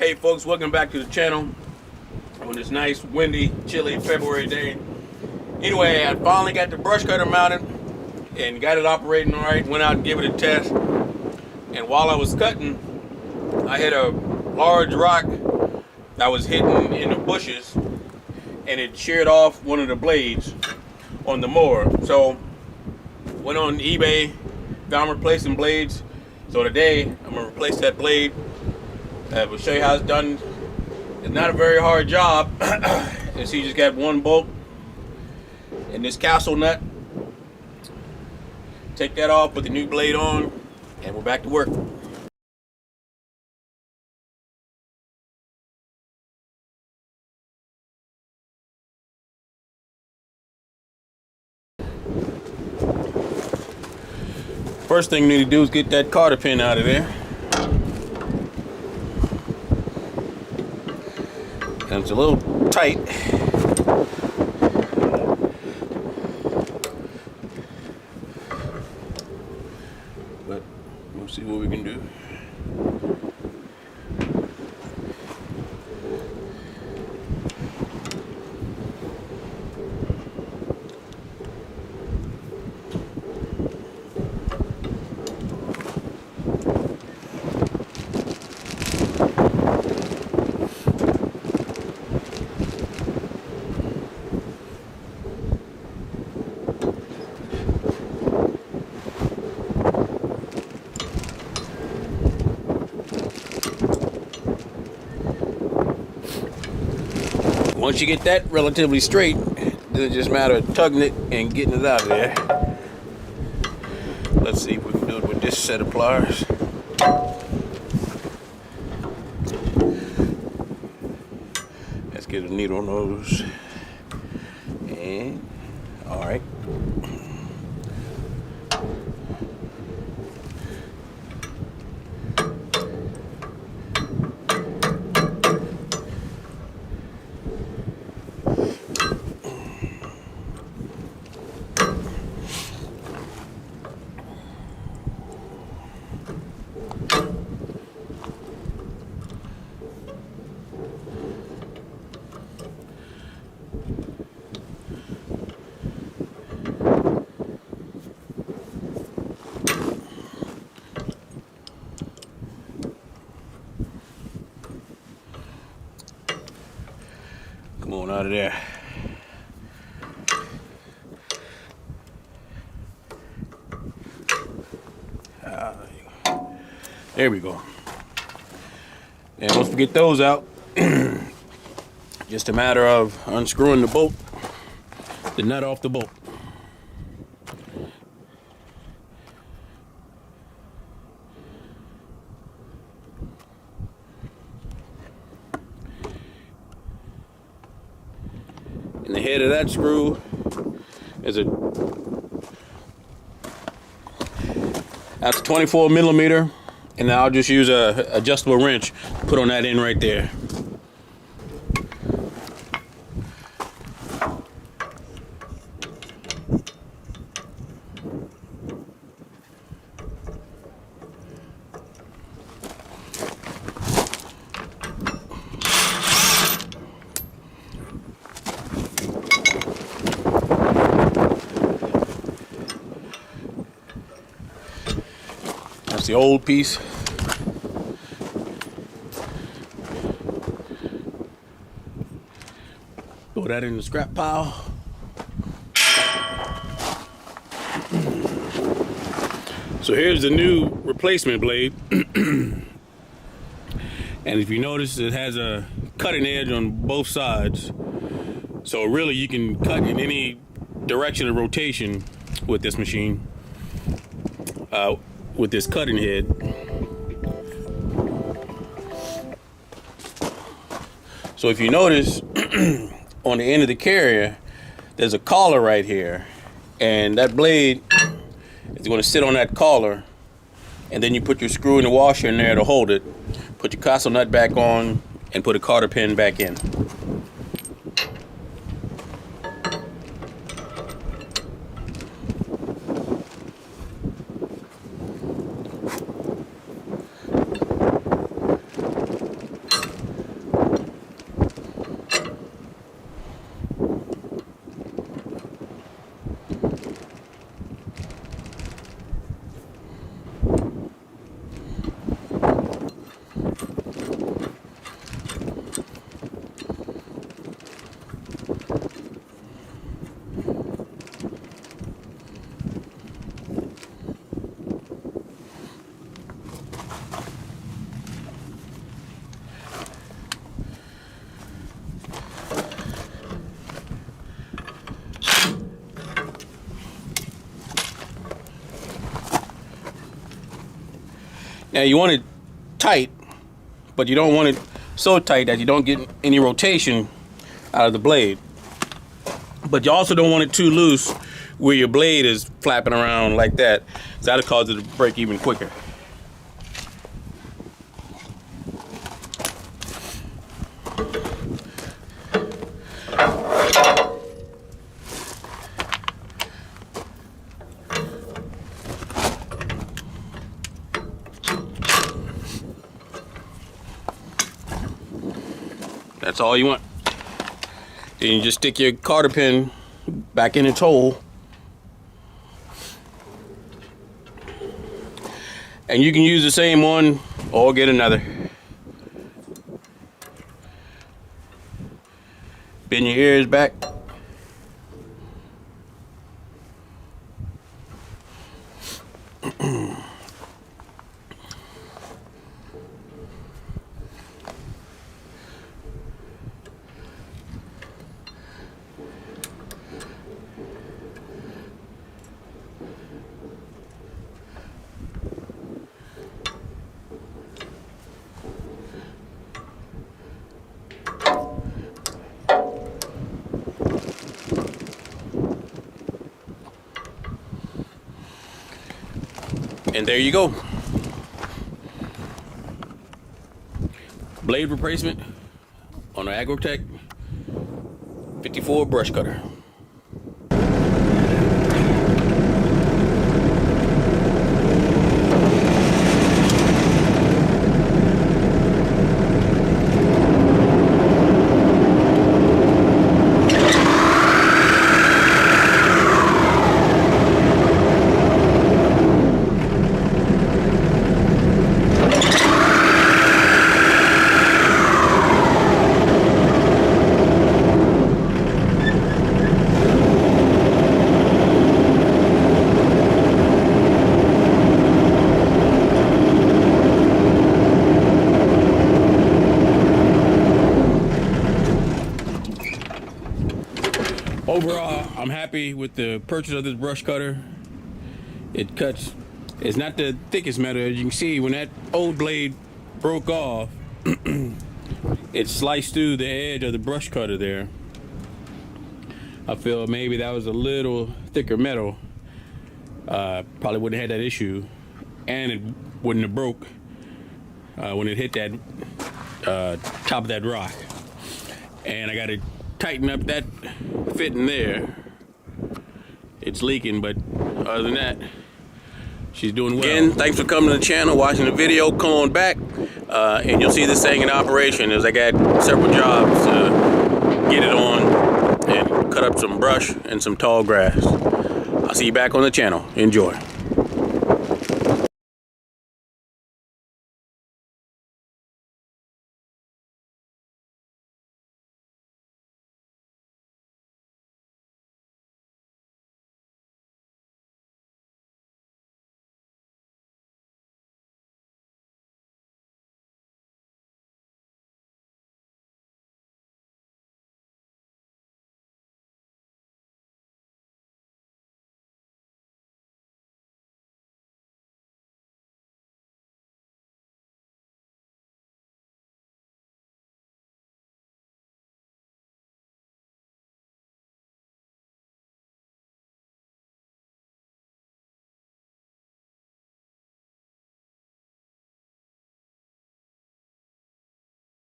Hey folks, welcome back to the channel on this nice, windy, chilly February day. Anyway, I finally got the brush cutter mounted and got it operating all right. Went out and gave it a test. And while I was cutting, I hit a large rock that was hidden in the bushes, and it sheared off one of the blades on the mower. So went on eBay, found replacing blades. So today I'm gonna replace that blade. We'll show you how it's done. It's not a very hard job. You see, you just got one bolt and this castle nut. Take that off, put the new blade on, and we're back to work. First thing you need to do is get that cotter pin out of there. And it's a little tight. But we'll see what we can do. Once you get that relatively straight, then it's just a matter of tugging it and getting it out of there. Let's see if we can do it with this set of pliers. Let's get a needle nose. And, all right. Come on out of there. There we go. And once we get those out, just a matter of unscrewing the bolt, the nut off the bolt. And the head of that screw is that's 24 millimeter, and I'll just use a adjustable wrench, put on that end right there. That's the old piece. Throw that in the scrap pile. So here's the new replacement blade. And if you notice, it has a cutting edge on both sides. So really you can cut in any direction of rotation with this machine. With this cutting head. So if you notice, on the end of the carrier, there's a collar right here, and that blade is going to sit on that collar, and then you put your screw in the washer in there to hold it, put your castle nut back on, and put a cotter pin back in. Now you want it tight, but you don't want it so tight that you don't get any rotation out of the blade. But you also don't want it too loose where your blade is flapping around like that. That'll cause it to break even quicker. That's all you want. Then you just stick your cotter pin back in its hole. And you can use the same one or get another. Bend your ears back. And there you go. Blade replacement on an AGROTK 54 brush cutter. Overall, I'm happy with the purchase of this brush cutter. It cuts, it's not the thickest metal. As you can see, when that old blade broke off, it sliced through the edge of the brush cutter there. I feel maybe that was a little thicker metal. Probably wouldn't have had that issue, and it wouldn't have broke when it hit that top of that rock. And I got to tighten up that fit in there. It's leaking, but other than that, she's doing well. Again, thanks for coming to the channel, watching the video. Come on back, and you'll see this thing in operation as I got several jobs to get it on and cut up some brush and some tall grass. I'll see you back on the channel. Enjoy.